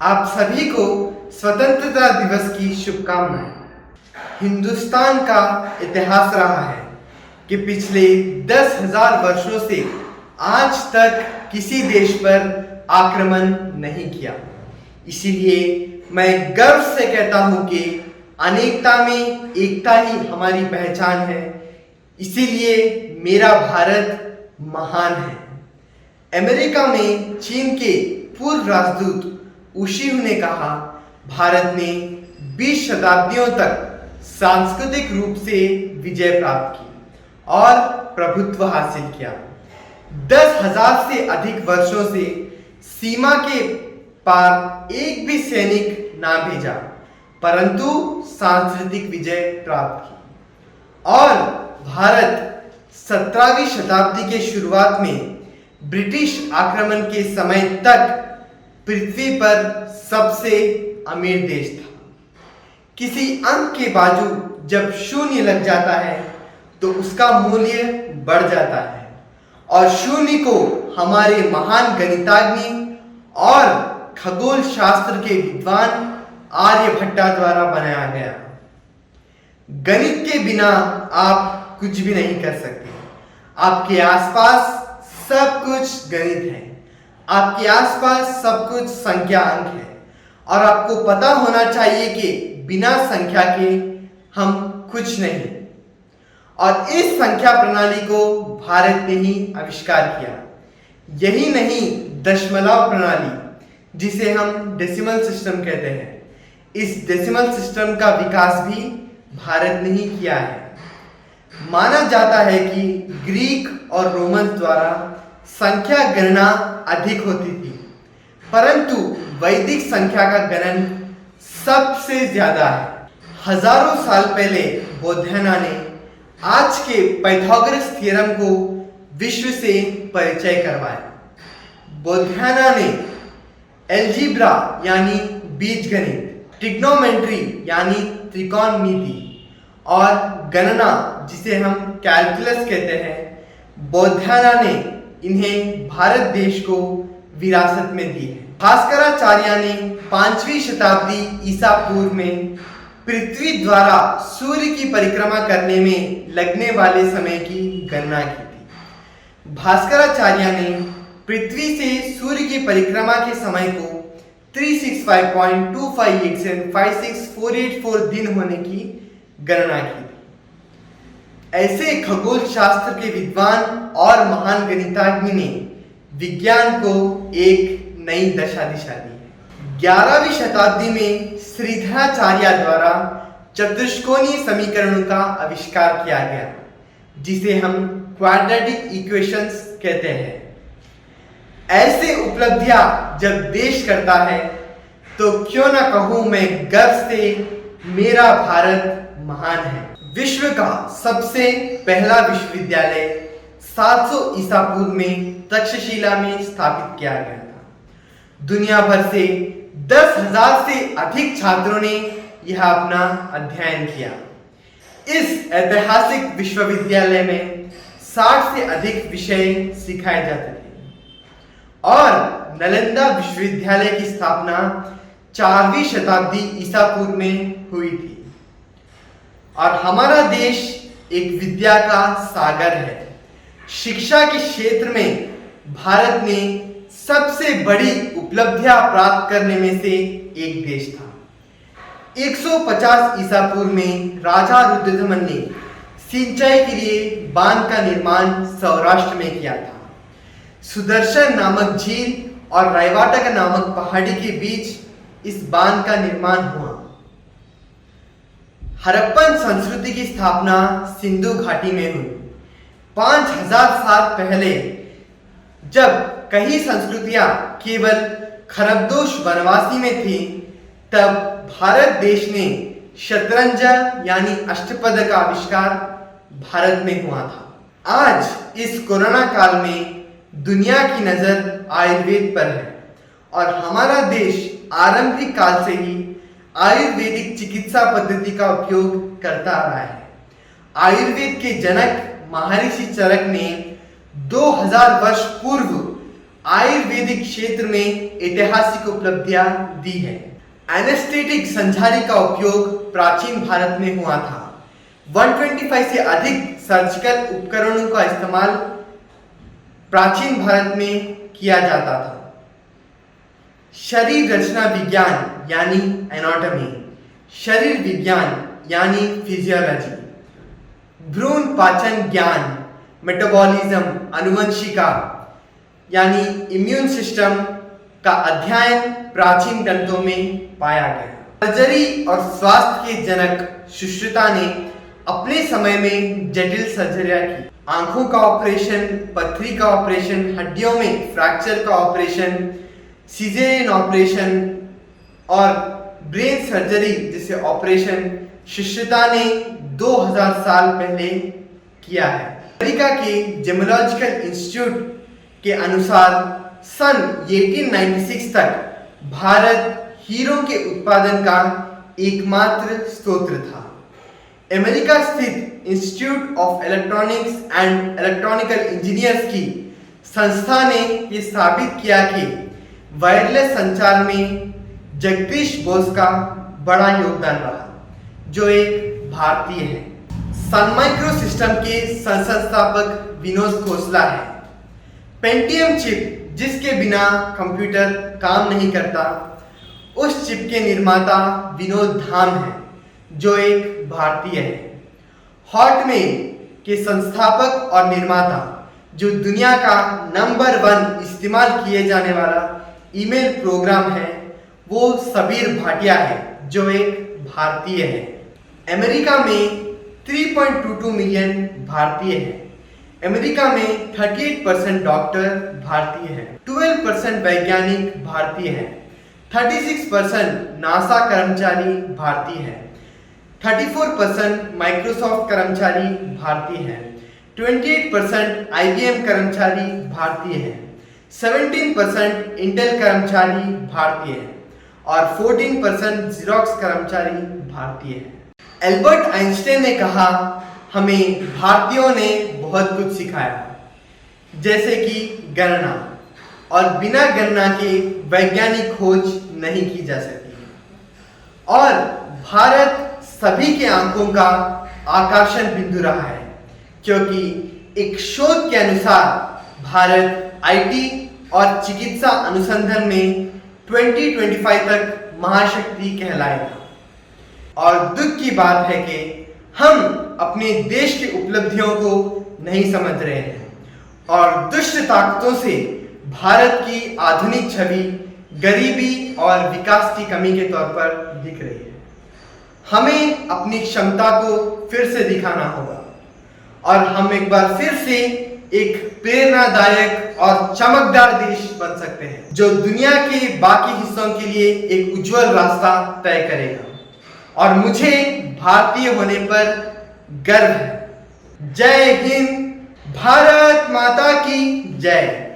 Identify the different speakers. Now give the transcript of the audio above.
Speaker 1: आप सभी को स्वतंत्रता दिवस की शुभकामनाएं। हिंदुस्तान का इतिहास रहा है कि पिछले 10,000 वर्षों से आज तक किसी देश पर आक्रमण नहीं किया। इसीलिए मैं गर्व से कहता हूं कि अनेकता में एकता ही हमारी पहचान है। इसीलिए मेरा भारत महान है। अमेरिका में चीन के पूर्व राजदूत उशीहू ने कहा, भारत ने 20 शताब्दियों तक सांस्कृतिक रूप से विजय प्राप्त की और प्रभुत्व हासिल किया। 10,000 से अधिक वर्षों से सीमा के पार एक भी सैनिक ना भेजा, परंतु सांस्कृतिक विजय प्राप्त की। और भारत 17वीं शताब्दी के शुरुआत में ब्रिटिश आक्रमण के समय तक पृथ्वी पर सबसे अमीर देश था। किसी अंक के बाजू जब शून्य लग जाता है तो उसका मूल्य बढ़ जाता है, और शून्य को हमारे महान गणितज्ञ और खगोल शास्त्र के विद्वान आर्यभट्टा द्वारा बनाया गया। गणित के बिना आप कुछ भी नहीं कर सकते। आपके आसपास सब कुछ गणित है, आपके आसपास सब कुछ संख्या अंक है, और आपको पता होना चाहिए कि बिना संख्या के हम कुछ नहीं। और इस संख्या प्रणाली को भारत ने ही आविष्कार किया। यही नहीं, दशमलव प्रणाली, जिसे हम डेसिमल सिस्टम कहते हैं, इस डेसिमल सिस्टम का विकास भी भारत ने ही किया है। माना जाता है कि ग्रीक और रोमन द्वारा संख्या गणना अधिक होती थी, परंतु वैदिक संख्या का गणन सबसे ज्यादा है। हजारों साल पहले बौद्धायना ने आज के पाइथागोरस थ्योरम को विश्व से परिचय करवाया। बौद्धायना ने एल्जीब्रा यानी बीजगणित, ट्रिग्नोमेट्री यानी त्रिकोणमिति, और गणना जिसे हम कैलकुलस कहते हैं, बौद्धायना ने इन्हें भारत देश को विरासत में दी है। भास्कराचार्य ने 5वीं शताब्दी ईसा पूर्व में पृथ्वी द्वारा सूर्य की परिक्रमा करने में लगने वाले समय की गणना की थी। भास्कराचार्य ने पृथ्वी से सूर्य की परिक्रमा के समय को 365.258756484 दिन होने की गणना की थी। ऐसे खगोल शास्त्र के विद्वान और महान गणितज्ञ ने विज्ञान को एक नई दशा दिशा दी है। 11वीं शताब्दी में श्रीधराचार्य द्वारा चतुष्कोणीय समीकरणों का आविष्कार किया गया, जिसे हम क्वाड्रेटिक इक्वेशंस कहते हैं। ऐसे उपलब्धियां जब देश करता है तो क्यों ना कहूं मैं गर्व से, मेरा भारत महान है। विश्व का सबसे पहला विश्वविद्यालय 700 ईसा पूर्व में तक्षशिला में स्थापित किया गया था। दुनिया भर से 10,000 से अधिक छात्रों ने यह अपना अध्ययन किया। इस ऐतिहासिक विश्वविद्यालय में 60 से अधिक विषय सिखाए जाते थे, और नालंदा विश्वविद्यालय की स्थापना 4वीं शताब्दी ईसा पूर्व में हुई थी। और हमारा देश एक विद्या का सागर है। शिक्षा के क्षेत्र में भारत ने सबसे बड़ी उपलब्धियां प्राप्त करने में से एक देश था। 150 ईसा पूर्व में राजा रुद्रदमन ने सिंचाई के लिए बांध का निर्माण सौराष्ट्र में किया था। सुदर्शन नामक झील और रायवाटक नामक पहाड़ी के बीच इस बांध का निर्माण हुआ। हड़प्पन संस्कृति की स्थापना सिंधु घाटी में हुई। 5000 साल पहले जब कई संस्कृतियां केवल खरबदोश वनवासी में थी, तब भारत देश ने शतरंज यानी अष्टपद का आविष्कार भारत में हुआ था। आज इस कोरोना काल में दुनिया की नजर आयुर्वेद पर है, और हमारा देश आरंभिक काल से ही आयुर्वेदिक चिकित्सा पद्धति का उपयोग करता आ रहा है। आयुर्वेद के जनक महर्षि चरक ने 2000 वर्ष पूर्व आयुर्वेदिक क्षेत्र में ऐतिहासिक उपलब्धियां दी है। एनेस्थेटिक संझारी का उपयोग प्राचीन भारत में हुआ था। 125 से अधिक सर्जिकल उपकरणों का इस्तेमाल प्राचीन भारत में किया जाता था। शरीर रचना विज्ञान यानी एनाटॉमी, शरीर विज्ञान यानी फिजियोलॉजी, भ्रूण पाचन ज्ञान, मेटाबॉलिज्म, अनुवंशिका यानी इम्यून सिस्टम का अध्ययन प्राचीन ग्रंथों में पाया गया। सर्जरी और स्वास्थ्य के जनक सुश्रुता ने अपने समय में जटिल सर्जरियां की। आंखों का ऑपरेशन, पथरी का ऑपरेशन, हड्डियों में फ्रैक्चर का ऑपरेशन, सिजेरियन ऑपरेशन और ब्रेन सर्जरी जैसे ऑपरेशन सुश्रुता ने 2000 साल पहले किया है। अमेरिका के जेमोलॉजिकल इंस्टीट्यूट के अनुसार सन 1896 तक भारत हीरों के उत्पादन का एकमात्र स्रोत था। अमेरिका स्थित institute of electronics and electronical engineers की संस्था ने यह साबित किया कि वायरलेस संचार में जगदीश बोस का बड़ा योगदान रहा, जो एक भारतीय है। सन माइक्रो सिस्टम के संस्थापक विनोद खोसला है। पेंटियम चिप, जिसके बिना कंप्यूटर काम नहीं करता, उस चिप के निर्माता विनोद धाम है, जो एक भारतीय है। हॉटमेल के संस्थापक और निर्माता, जो दुनिया का नंबर 1 इस्तेमाल किए जाने वाला ईमेल प्रोग्राम है, वो सबीर भाटिया है, जो एक भारतीय है। अमेरिका में 3.22 मिलियन भारतीय हैं। अमेरिका में 38% डॉक्टर भारतीय हैं, 12% वैज्ञानिक भारतीय हैं, 36% नासा कर्मचारी भारतीय हैं, 34% माइक्रोसॉफ्ट कर्मचारी भारतीय हैं, 28% IBM कर्मचारी भारतीय हैं, 17% इंटेल कर्मचारी भारतीय हैं और 14% ज़ेरॉक्स कर्मचारी भारतीय हैं। एल्बर्ट आइंस्टाइन ने कहा, हमें भारतीयों ने बहुत कुछ सिखाया, जैसे कि गणना, और बिना गणना के वैज्ञानिक खोज नहीं की जा सकती। और भारत सभी के आंखों का आकर्षण बिंदु रहा है, क्योंकि एक शोध के अनुसार भारत IT और चिकित्सा अनुसंधान में 2025 तक महाशक्ति कहलाएगा। और दुख की बात है कि हम अपने देश की उपलब्धियों को नहीं समझ रहे हैं और दुष्ट ताकतों से भारत की आधुनिक छवि गरीबी और विकास की कमी के तौर पर दिख रही है। हमें अपनी क्षमता को फिर से दिखाना होगा और हम एक बार फिर से एक प्रेरणादायक और चमकदार देश बन सकते हैं, जो दुनिया के बाकी हिस्सों के लिए एक उज्जवल रास्ता तय करेगा। और मुझे भारतीय होने पर गर्व है। जय हिंद, भारत माता की जय।